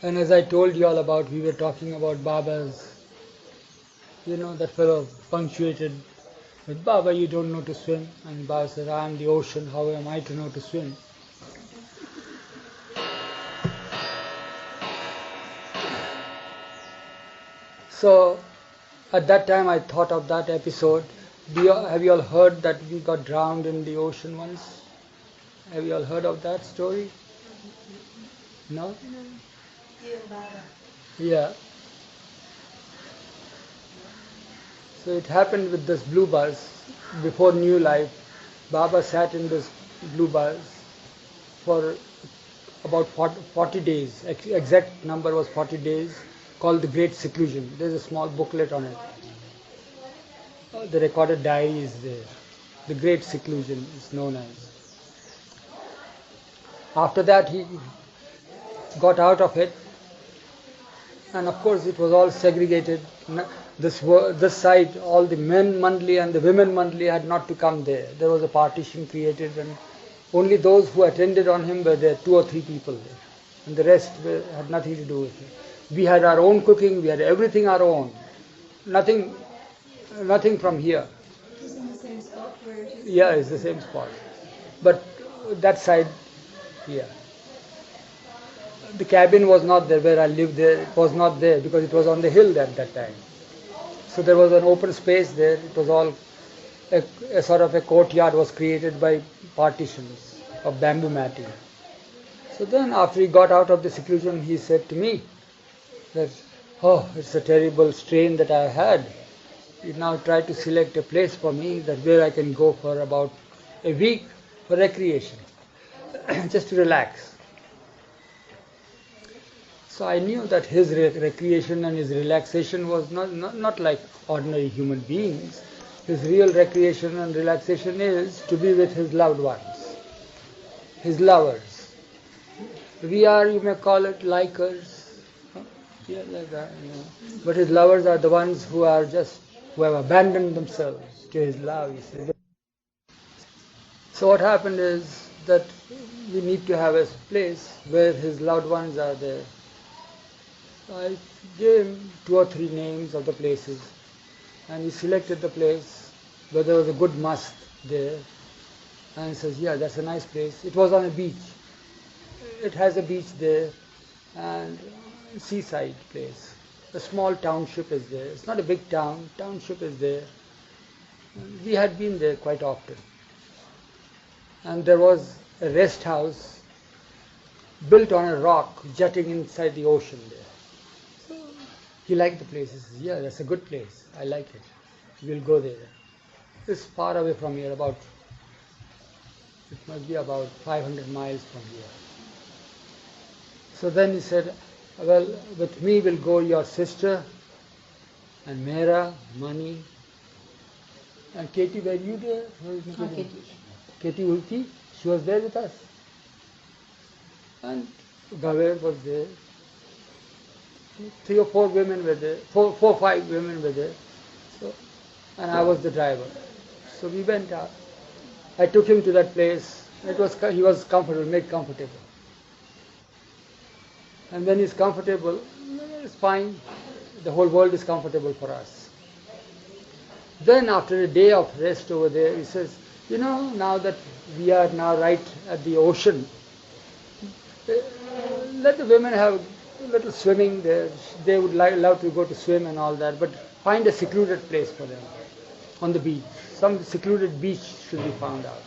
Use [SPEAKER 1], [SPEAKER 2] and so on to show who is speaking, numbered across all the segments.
[SPEAKER 1] And as I told you all about, we were talking about Baba's, that fellow punctuated with, Baba, you don't know to swim. And Baba said, I am the ocean, how am I to know to swim? So at that time I thought of that episode. Have you all heard that we got drowned in the ocean once? Have you all heard of that story? No? Yeah. So it happened with this blue bus. Before New Life, Baba sat in this blue bus for about 40 days. Exact number was 40 days, called The Great Seclusion. There's a small booklet on it. The recorded diary is there. The Great Seclusion is known as. After that he got out of it, and of course it was all segregated. This side, all the men mandali and the women mandali had not to come there. There was a partition created, and only those who attended on him were there, 2 or 3 people there, and the rest had nothing to do with it. We had our own cooking, we had everything our own, nothing from here.
[SPEAKER 2] It's in the same spot where it is?
[SPEAKER 1] Yeah, it's the same spot, but that side, yeah. The cabin was not there where I lived there. It was not there because it was on the hill at that time. So there was an open space there. It was all a sort of a courtyard was created by partitions of bamboo matting. So then after he got out of the seclusion, he said to me that, oh, it's a terrible strain that I had. He now tried to select a place for me that where I can go for about a week for recreation, just to relax. So I knew that his recreation and his relaxation was not like ordinary human beings. His real recreation and relaxation is to be with his loved ones, his lovers. We are, you may call it, likers. Yeah, like that, But his lovers are the ones who have abandoned themselves to his love. You see. So what happened is that we need to have a place where his loved ones are there. I gave him 2 or 3 names of the places, and he selected the place where there was a good mosque there, and he says, yeah, that's a nice place. It was on a beach. It has a beach there, and a seaside place. A small township is there. It's not a big town. Township is there. We had been there quite often. And there was a rest house built on a rock jutting inside the ocean there. He liked the place. He says, yeah, that's a good place. I like it. We'll go there. It's far away from here, it must be about 500 miles from here. So then he said, well, with me will go your sister, and Mera, Mani, and Katie, were you there? Katie Ulti, she was there with us. And Gaver was there. 3 or 4 women were there, 4 or 5 women were there, and I was the driver. So we went out. I took him to that place. He was comfortable, made comfortable. And when he's comfortable, it's fine. The whole world is comfortable for us. Then after a day of rest over there, he says, now that we are now right at the ocean, let the women have a little swimming there. They would love to go to swim and all that, but find a secluded place for them on the beach. Some secluded beach should be found out.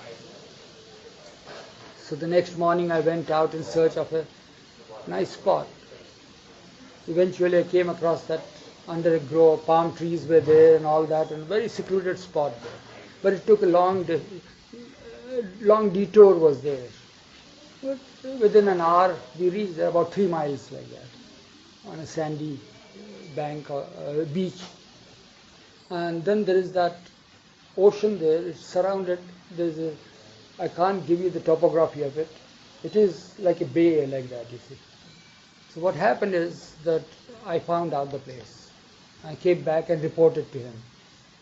[SPEAKER 1] So the next morning I went out in search of a nice spot. Eventually I came across that under a grove, palm trees were there and all that, and a very secluded spot there. But it took a long detour was there. But within an hour we reached there, about 3 miles like that, on a sandy bank or beach. And then there is that ocean there. It's surrounded. I can't give you the topography of it. It is like a bay like that, you see. So what happened is that I found out the place. I came back and reported to him.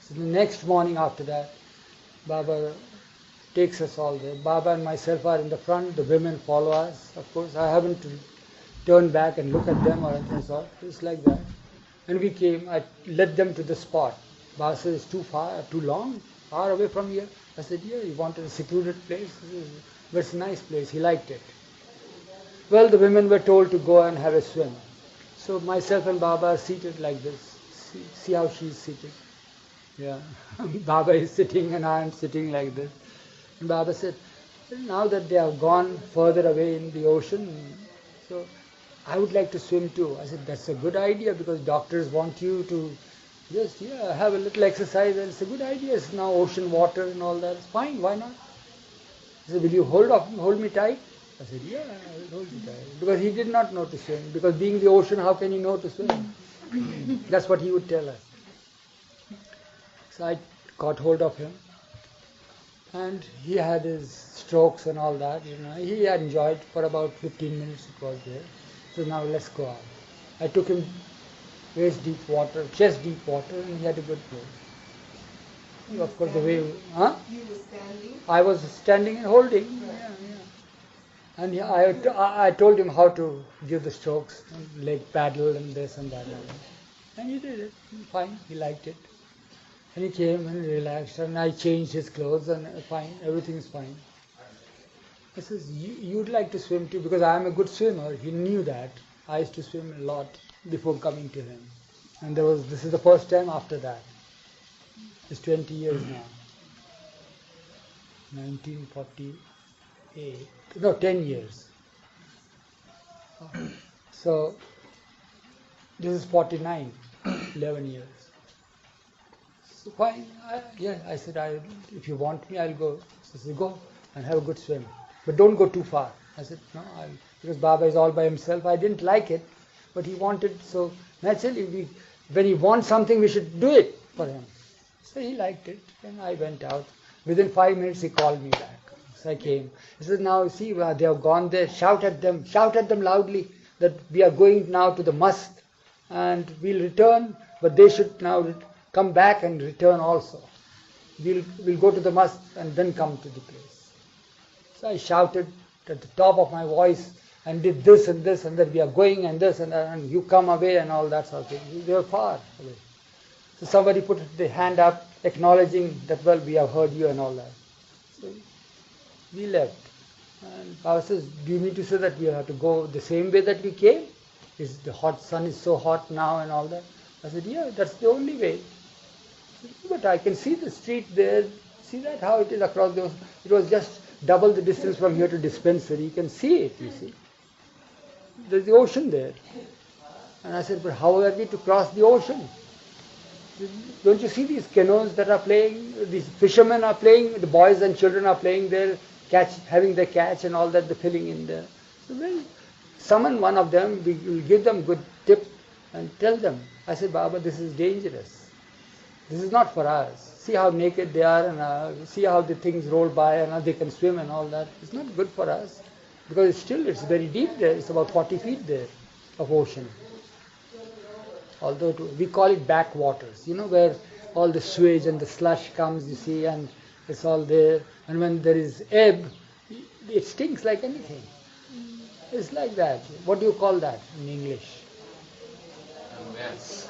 [SPEAKER 1] So the next morning after that, Baba takes us all there. Baba and myself are in the front. The women follow us. Of course, I haven't turn back and look at them or anything sort. It's like that. And we came, I led them to the spot. Baba said, it's too far, too long, far away from here. I said, yeah, you wanted a secluded place, but it's a nice place, he liked it. Well, the women were told to go and have a swim. So myself and Baba are seated like this. See how she's seated. Yeah, Baba is sitting and I am sitting like this. And Baba said, now that they have gone further away in the ocean, so I would like to swim too. I said, that's a good idea because doctors want you to just have a little exercise and it's a good idea. It's now ocean water and all that. It's fine, why not? He said, will you hold me tight? I said, yeah, I will hold you tight. Because he did not know to swim. Because being the ocean, how can he know to swim? That's what he would tell us. So I caught hold of him. And he had his strokes and all that. He had enjoyed for about 15 minutes it was there. So now let's go out. I took him waist deep water, chest deep water, and he had a good flow. Of course, the way...
[SPEAKER 2] You were standing?
[SPEAKER 1] I was standing and holding. Yeah. And I told him how to give the strokes, leg paddle and this and that. And he did it. Fine, he liked it. And he came and relaxed and I changed his clothes and fine, everything is fine. He says, you'd like to swim too because I am a good swimmer. He knew that. I used to swim a lot before coming to him. And this is the first time after that. It's 20 years now. 1948. No, 10 years. So, this is 49, 11 years. So fine, I said, if you want me, I'll go. He said, go and have a good swim. But don't go too far. I said, no, because Baba is all by himself. I didn't like it, but he wanted, so naturally, when he wants something, we should do it for him. So he liked it, and I went out. Within 5 minutes, he called me back. So I came. He said, now see, they have gone there. Shout at them loudly that we are going now to the mosque and we'll return, but they should now come back and return also. We'll go to the mosque and then come to the place. So I shouted at the top of my voice and did this and that we are going and this and that, and you come away and all that sort of thing. They were far away. So somebody put the hand up acknowledging that, well, we have heard you and all that. So we left. And Baba says, do you mean to say that we have to go the same way that we came? The hot sun is so hot now and all that? I said, yeah, that's the only way. But I can see the street there. See that how it is across those. It was just double the distance from here to dispensary. You can see it, you see. There's the ocean there. And I said, but how are we to cross the ocean? Don't you see these canoes that are playing? These fishermen are playing. The boys and children are playing there, having their catch and all that, the filling in there. So we'll summon one of them. We will give them good tip and tell them. I said, Baba, this is dangerous. This is not for us. See how naked they are and see how the things roll by and they can swim and all that. It's not good for us because it's very deep there. It's about 40 feet there of ocean. Although we call it backwaters, where all the sewage and the slush comes, you see, and it's all there. And when there is ebb, it stinks like anything. It's like that. What do you call that in English?
[SPEAKER 3] A mess.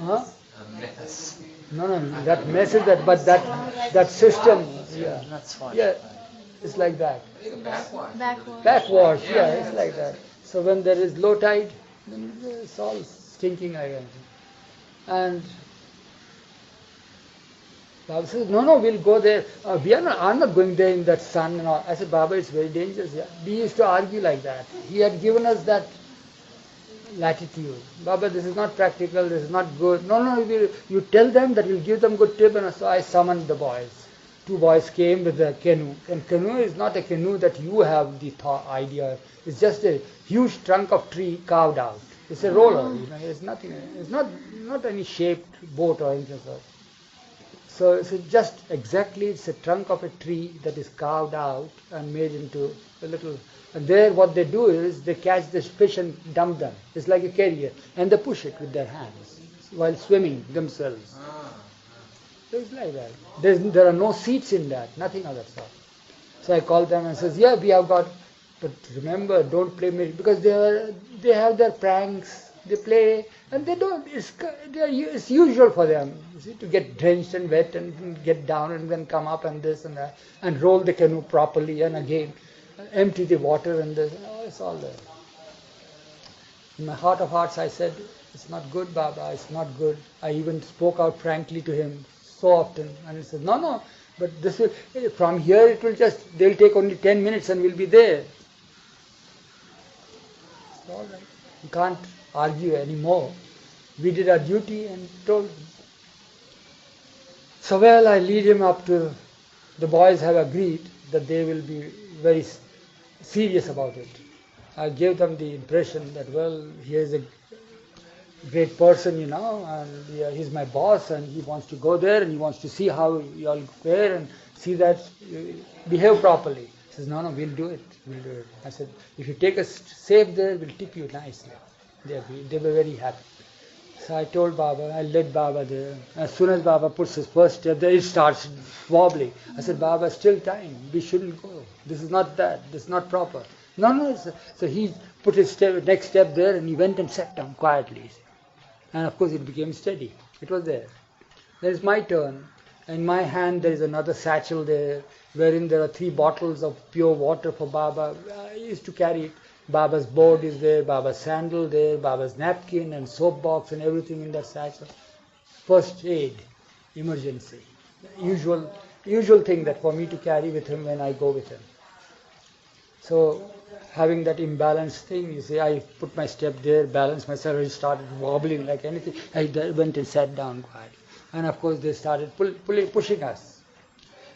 [SPEAKER 1] Huh?
[SPEAKER 3] A mess.
[SPEAKER 1] No, that mess is that, but that system, yeah.
[SPEAKER 3] That's fine.
[SPEAKER 1] Yeah, it's like that.
[SPEAKER 2] Backwash.
[SPEAKER 1] Backwash, yeah, it's like that. So when there is low tide, then it's all stinking again. And Baba says, no, we'll go there. I'm not going there in that sun and all. I said, Baba, it's very dangerous. Yeah. We used to argue like that. He had given us that latitude. Baba, this is not practical, this is not good. No, you tell them that we'll give them good tip. And so I summoned the boys. 2 boys came with a canoe. And canoe is not a canoe that you have the idea. It's just a huge trunk of tree carved out. It's a roller, it's nothing. It's not any shaped boat or anything like that. So it's it's a trunk of a tree that is carved out and made into a little. And there what they do is they catch this fish and dump them. It's like a carrier. And they push it with their hands while swimming themselves. So it's like that. There are no seats in that, nothing of that sort. So I called them and says, yeah, we have got But remember, don't play because they have their pranks. They play and they don't. It's usual for them, you see, to get drenched and wet and get down and then come up and this and that and roll the canoe properly and again empty the water and this. Oh, it's all there. In my heart of hearts, I said, "It's not good, Baba. It's not good." I even spoke out frankly to him so often, and he said, "No, no. But this will from here. It will they'll take only 10 minutes and we'll be there." It's all right. You can't argue anymore. We did our duty and told him. So well, I lead him up to, the boys have agreed that they will be very serious about it. I gave them the impression that, well, he is a great person, and he's my boss and he wants to go there and he wants to see how you all fare and see that you behave properly. He says, no, we'll do it. I said, if you take us safe there, we'll tip you nicely. They agreed. They were very happy. So I told Baba, I led Baba there. As soon as Baba puts his first step there, it starts wobbling. I said, Baba, still time. We shouldn't go. This is not that. This is not proper. No. So he put his next step there and he went and sat down quietly. And of course it became steady. It was there. Then it's my turn. In my hand there is another satchel there, wherein there are 3 bottles of pure water for Baba. I used to carry it. Baba's board is there, Baba's sandal there, Baba's napkin and soap box and everything in that satchel. First aid, emergency. Usual thing that for me to carry with him when I go with him. So having that imbalanced thing, you see, I put my step there, balanced myself, and started wobbling like anything. I went and sat down quietly. And of course they started pushing us.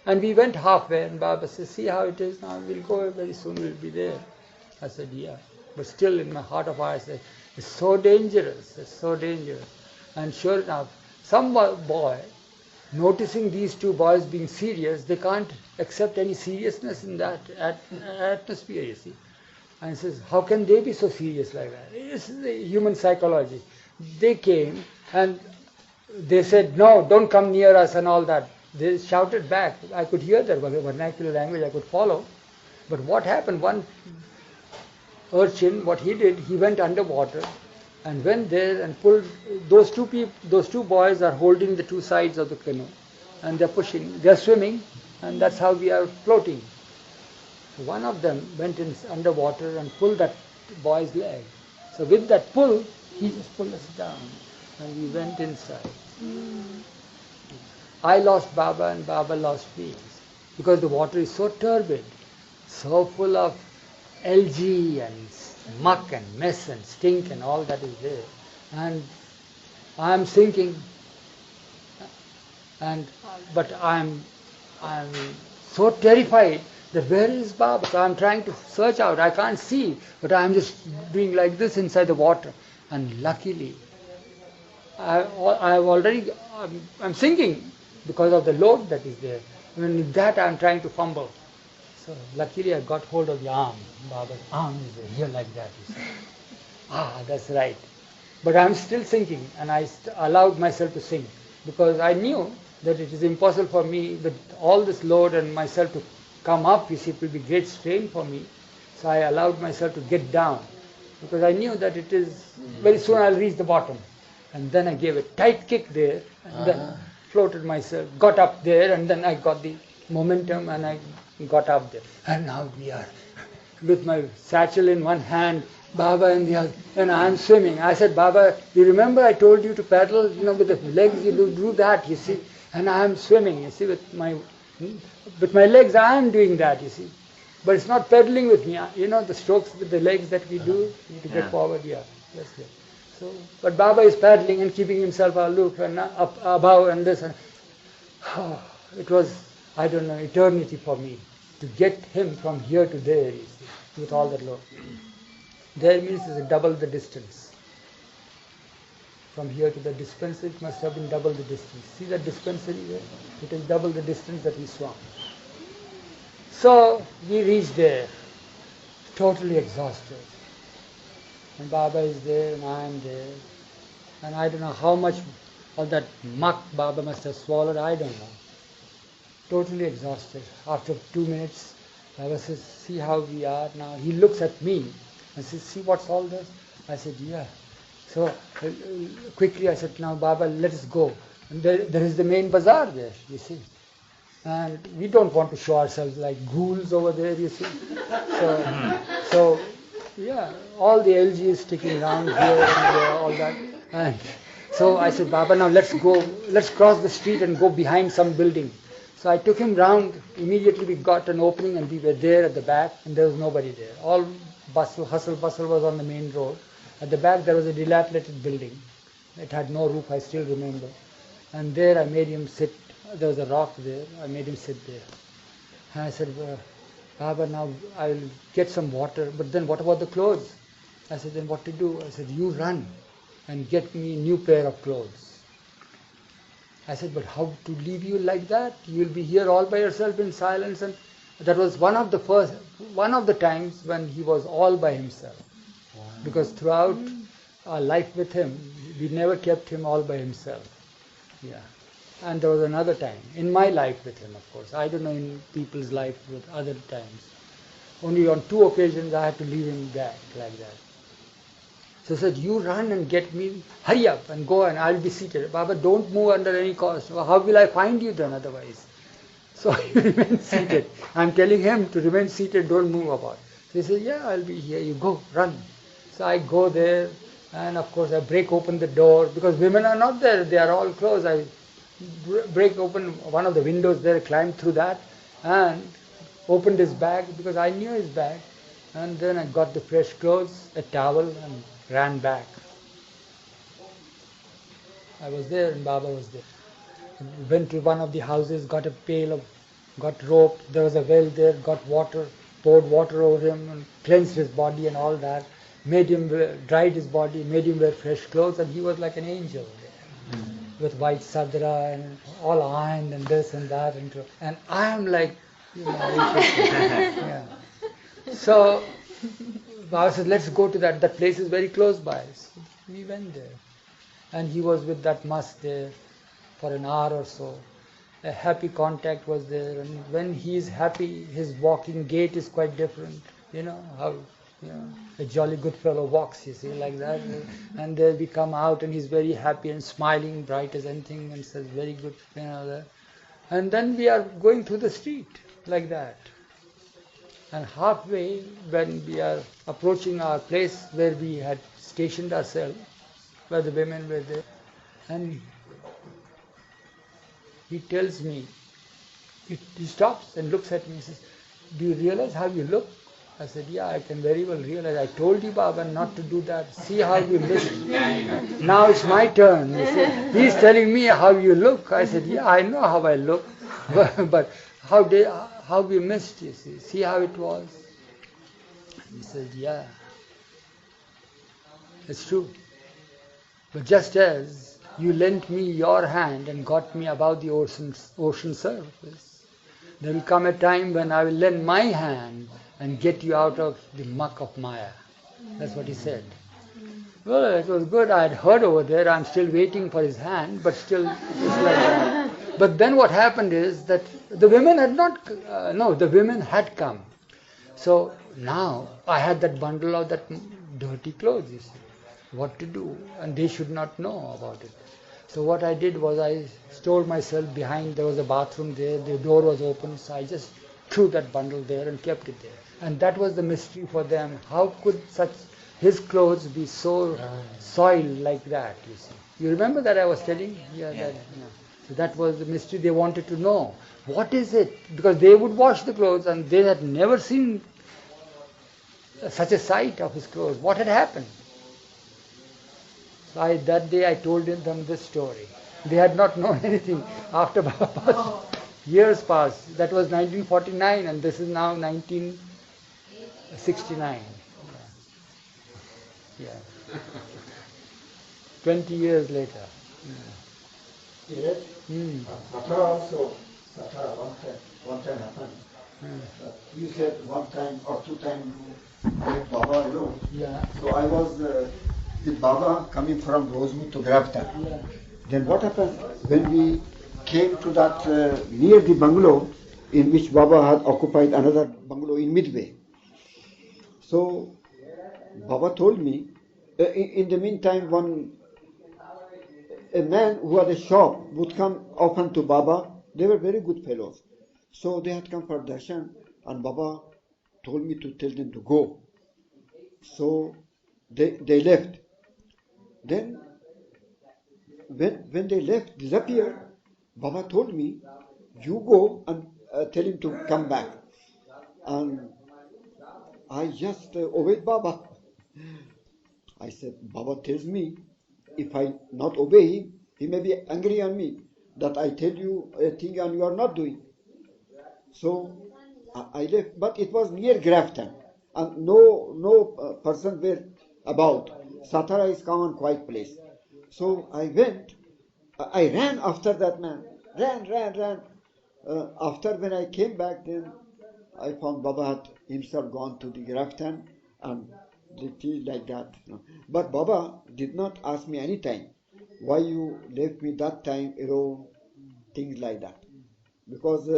[SPEAKER 1] And we went halfway and Baba says, see how it is now, we'll go very soon, we'll be there. I said, yeah. But still in my heart of hearts, I said, it's so dangerous, And sure enough, some boy, noticing these 2 boys being serious, they can't accept any seriousness in that atmosphere, you see. And he says, how can they be so serious like that? This is the human psychology. They came and they said, no, don't come near us and all that. They shouted back. I could hear their vernacular language, I could follow. But what happened, one urchin, what he did, he went underwater and went there and pulled, those two boys are holding the 2 sides of the canoe and they're pushing, they're swimming, and that's how we are floating. So one of them went underwater and pulled that boy's leg. So with that pull, he just pulled us down and we went inside. I lost Baba and Baba lost me because the water is so turbid, so full of algae and muck and mess and stink and all that is there. And I'm sinking, but I'm so terrified that where is Baba? So I'm trying to search out. I can't see, but I'm just doing like this inside the water. And luckily, I'm sinking because of the load that is there. And with that I'm trying to fumble. So luckily I got hold of the arm. Baba's arm is here like that. You see. That's right. But I'm still sinking, and I allowed myself to sink because I knew that it is impossible for me with all this load and myself to come up. You see, it will be great strain for me. So I allowed myself to get down because I knew that it is very soon I'll reach the bottom. And then I gave a tight kick there and then floated myself, got up there, and then I got the momentum and I got up there. And now we are with my satchel in one hand, Baba in the other, and I'm swimming. I said, Baba, you remember I told you to paddle, with the legs, you do that, you see. And I'm swimming, you see, with my legs I am doing that, you see. But it's not paddling with me. The strokes with the legs that we do to get forward, that's good. So, but Baba is paddling and keeping himself aloof and up above and this. And, it was, I don't know, eternity for me to get him from here to there, you see, with all that load. There means it's double the distance. From here to the dispensary, it must have been double the distance. See that dispensary there? It is double the distance that we swam. So we reached there, totally exhausted. And Baba is there and I am there. And I don't know how much of that muck Baba must have swallowed, I don't know. Totally exhausted. After 2 minutes, Baba says, see how we are now. He looks at me and says, see what's all this? I said, yeah. So quickly I said, now Baba, let us go. And there is the main bazaar there, you see. And we don't want to show ourselves like ghouls over there, you see. So yeah, all the LG is sticking around here and there, all that. And so I said, Baba, now let's cross the street and go behind some building. So I took him round. Immediately we got an opening and we were there at the back and there was nobody there. All hustle bustle was on the main road. At the back there was a dilapidated building. It had no roof, I still remember. And there I made him sit. There was a rock there. I made him sit there. And I said, Baba, now I'll get some water. But then what about the clothes? I said, then what to do? I said, you run and get me a new pair of clothes. I said, but how to leave you like that? You will be here all by yourself in silence. And that was one of the times when he was all by himself. Wow. Because throughout our life with him, we never kept him all by himself. Yeah. And there was another time, in my life with him, of course. I don't know in people's life with other times. Only on 2 occasions I had to leave him back like that. So he said, you run and get me, hurry up and go and I'll be seated. Baba, don't move under any cost. How will I find you then otherwise? So he remained seated. I'm telling him to remain seated, don't move about. So he said, yeah, I'll be here. You go, run. So I go there and of course I break open the door because women are not there. They are all closed. I break open one of the windows there, climbed through that and opened his bag because I knew his bag. And then I got the fresh clothes, a towel and ran back. I was there and Baba was there. Went to one of the houses, got a pail got rope, there was a well there, got water, poured water over him and cleansed his body and all that. Made him, dried his body, made him wear fresh clothes and he was like an angel there. With white sadra and all ironed and this and that. And I am like, yeah. So Baba said, let's go to that. That place is very close by. So we went there. And he was with that must there for an hour or so. A happy contact was there. And when he is happy, his walking gait is quite different. You know, how a jolly good fellow walks, you see, like that. And then we come out and he's very happy and smiling, bright as anything, and says, very good, that. And then we are going through the street, like that. And halfway, when we are approaching our place where we had stationed ourselves, where the women were there, and he tells me, he stops and looks at me and says, do you realize how you look? I said, yeah, I can very well realize. I told you, Baba, not to do that. See how you look. Now it's my turn. He's telling me how you look. I said, yeah, I know how I look. But how we missed, you see. See how it was? He said, yeah, it's true. But just as you lent me your hand and got me above the ocean surface, there will come a time when I will lend my hand and get you out of the muck of Maya. That's what he said. Well, it was good. I had heard over there. I'm still waiting for his hand, but still it's like that. But then what happened is that the women had not, the women had come. So now I had that bundle of that dirty clothes, you see. What to do? And they should not know about it. So what I did was I stored myself behind, there was a bathroom there, the door was open, so I just threw that bundle there and kept it there. And that was the mystery for them. How could his clothes be so soiled like that, you see. You remember that I was telling? Yeah. So that was the mystery they wanted to know. What is it? Because they would wash the clothes and they had never seen such a sight of his clothes. What had happened? So that day I told them this story. They had not known anything. After years passed. That was 1949 and this is now 1969. Yeah. 20 years later.
[SPEAKER 4] Yes. Satara also, one time happened. You said one time or two times you met Baba alone.
[SPEAKER 1] Yeah.
[SPEAKER 4] So I was with Baba coming from Rosemead to Grafton.
[SPEAKER 1] Yeah.
[SPEAKER 4] Then what happened when we came to that near the bungalow? in which Baba had occupied another bungalow in Midway. So Baba told me, in the meantime, a man who had a shop would come often to Baba. They were very good fellows. So they had come for darshan, and Baba told me to tell them to go. So they left. Then when they left, disappeared, Baba told me, you go and tell him to come back. And I just obeyed Baba. I said, Baba tells me, if I not obey him, he may be angry on me that I tell you a thing and you are not doing. So I left, but it was near Grafton, and no person were about. Satara is calm and quiet place. So I went. I ran after that man. Ran. After when I came back, then I found Baba had himself gone to the Grafton and it is like that. But Baba did not ask me any time why you left me that time alone, things like that. Because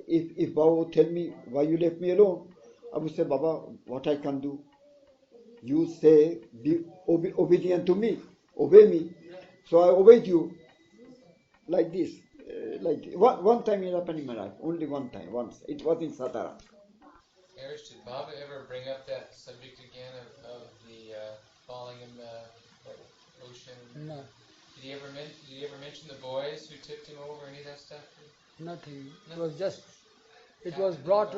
[SPEAKER 4] if Baba would tell me why you left me alone, I would say, Baba, what I can do? You say, be obedient to me, obey me. So I obeyed you like this. One time it happened in my life, only one time, once. It was in Satara.
[SPEAKER 3] Eruch, did Baba ever bring up that subject again of the falling in the ocean?
[SPEAKER 1] No,
[SPEAKER 3] Did he ever mention the boys who tipped him over, any of that stuff?
[SPEAKER 1] nothing. It was just, it was brought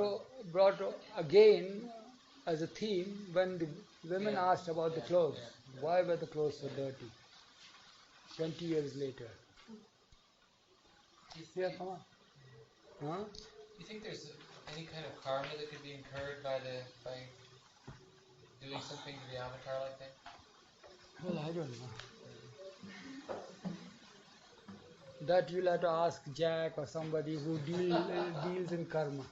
[SPEAKER 1] again as a theme when the women asked about the clothes. Why were the clothes so dirty? 20 years later. Yeah, come on. Huh?
[SPEAKER 3] Do you think there's any kind of karma that could be incurred by doing something to the avatar like that?
[SPEAKER 1] Well, I don't know. That you'll have to ask Jack or somebody who deals in karma.